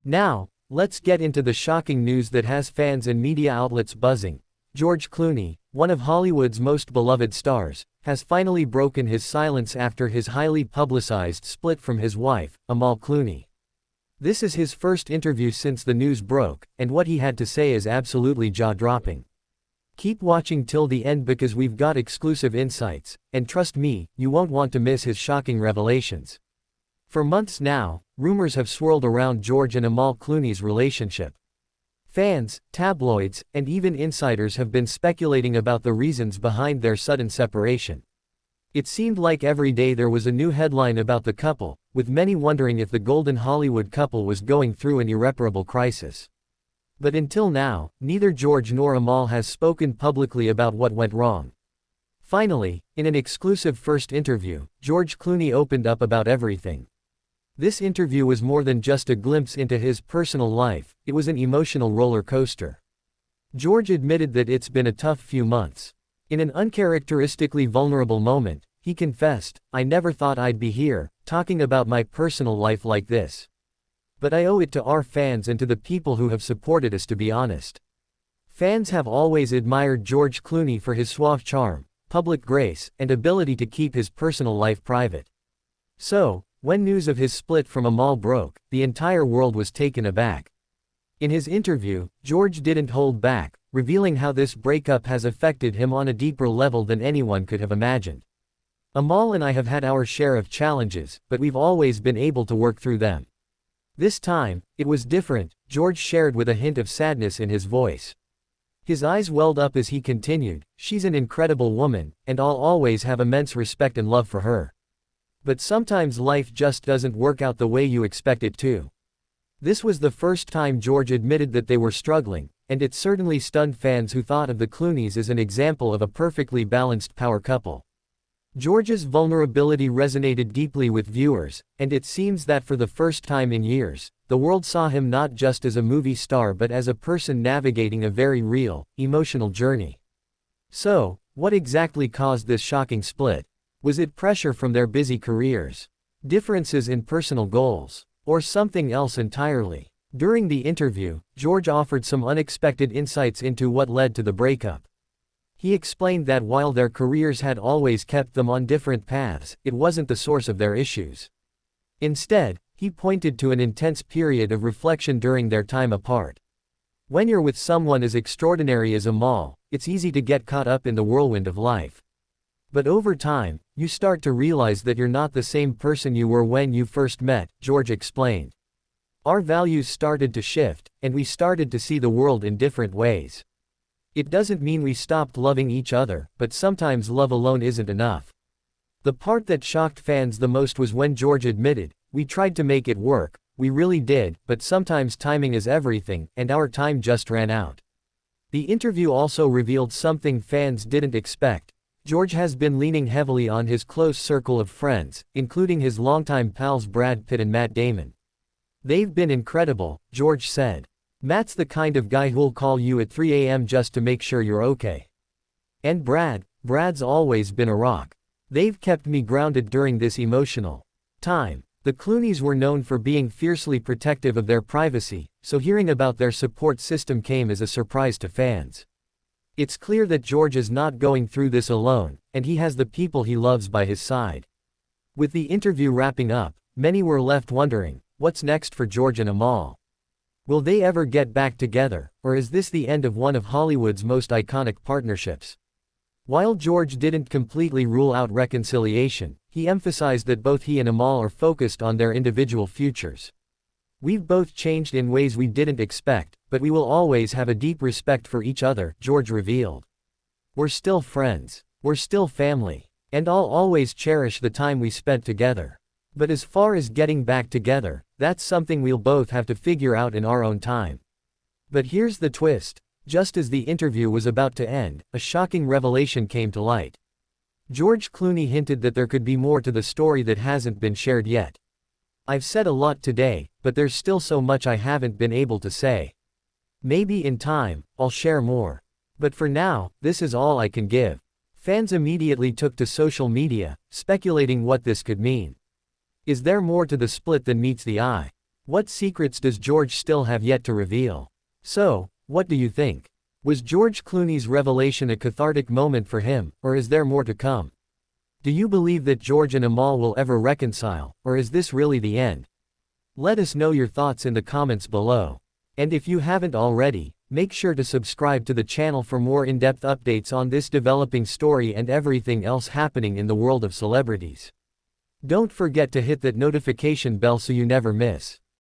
Now, let's get into the shocking news that has fans and media outlets buzzing. George Clooney, one of Hollywood's most beloved stars, has finally broken his silence after his highly publicized split from his wife, Amal Clooney. This is his first interview since the news broke, and what he had to say is absolutely jaw-dropping. Keep watching till the end because we've got exclusive insights, and trust me, you won't want to miss his shocking revelations. For months now, rumors have swirled around George and Amal Clooney's relationship. Fans, tabloids, and even insiders have been speculating about the reasons behind their sudden separation. It seemed like every day there was a new headline about the couple, with many wondering if the golden Hollywood couple was going through an irreparable crisis. But until now, neither George nor Amal has spoken publicly about what went wrong. Finally, in an exclusive first interview, George Clooney opened up about everything. This interview was more than just a glimpse into his personal life, it was an emotional roller coaster. George admitted that it's been a tough few months. In an uncharacteristically vulnerable moment, he confessed, "I never thought I'd be here, talking about my personal life like this. But I owe it to our fans and to the people who have supported us, to be honest." Fans have always admired George Clooney for his suave charm, public grace, and ability to keep his personal life private. So, when news of his split from Amal broke, the entire world was taken aback. In his interview, George didn't hold back, revealing how this breakup has affected him on a deeper level than anyone could have imagined. "Amal and I have had our share of challenges, but we've always been able to work through them. This time, it was different," George shared with a hint of sadness in his voice. His eyes welled up as he continued, "She's an incredible woman, and I'll always have immense respect and love for her. But sometimes life just doesn't work out the way you expect it to." This was the first time George admitted that they were struggling, and it certainly stunned fans who thought of the Clooneys as an example of a perfectly balanced power couple. George's vulnerability resonated deeply with viewers, and it seems that for the first time in years, the world saw him not just as a movie star but as a person navigating a very real, emotional journey. So, what exactly caused this shocking split? Was it pressure from their busy careers? Differences in personal goals? Or something else entirely? During the interview, George offered some unexpected insights into what led to the breakup. He explained that while their careers had always kept them on different paths, it wasn't the source of their issues. Instead, he pointed to an intense period of reflection during their time apart. When you're with someone as extraordinary as Amal, it's easy to get caught up in the whirlwind of life. But over time, you start to realize that you're not the same person you were when you first met, George explained. Our values started to shift, and we started to see the world in different ways. It doesn't mean we stopped loving each other, but sometimes love alone isn't enough. The part that shocked fans the most was when George admitted, "We tried to make it work, we really did, but sometimes timing is everything, and our time just ran out." The interview also revealed something fans didn't expect. George has been leaning heavily on his close circle of friends, including his longtime pals Brad Pitt and Matt Damon. "They've been incredible," George said. "Matt's the kind of guy who'll call you at 3 a.m. just to make sure you're okay. And Brad's always been a rock. They've kept me grounded during this emotional time." The Clooneys were known for being fiercely protective of their privacy, so hearing about their support system came as a surprise to fans. It's clear that George is not going through this alone, and he has the people he loves by his side. With the interview wrapping up, many were left wondering, what's next for George and Amal? Will they ever get back together, or is this the end of one of Hollywood's most iconic partnerships? While George didn't completely rule out reconciliation, he emphasized that both he and Amal are focused on their individual futures. "We've both changed in ways we didn't expect, but we will always have a deep respect for each other," George revealed. "We're still friends. We're still family. And I'll always cherish the time we spent together. But as far as getting back together, that's something we'll both have to figure out in our own time." But here's the twist. Just as the interview was about to end, a shocking revelation came to light. George Clooney hinted that there could be more to the story that hasn't been shared yet. "I've said a lot today, but there's still so much I haven't been able to say. Maybe in time, I'll share more. But for now, this is all I can give." Fans immediately took to social media, speculating what this could mean. Is there more to the split than meets the eye? What secrets does George still have yet to reveal? So, what do you think? Was George Clooney's revelation a cathartic moment for him, or is there more to come? Do you believe that George and Amal will ever reconcile, or is this really the end? Let us know your thoughts in the comments below. And if you haven't already, make sure to subscribe to the channel for more in-depth updates on this developing story and everything else happening in the world of celebrities. Don't forget to hit that notification bell so you never miss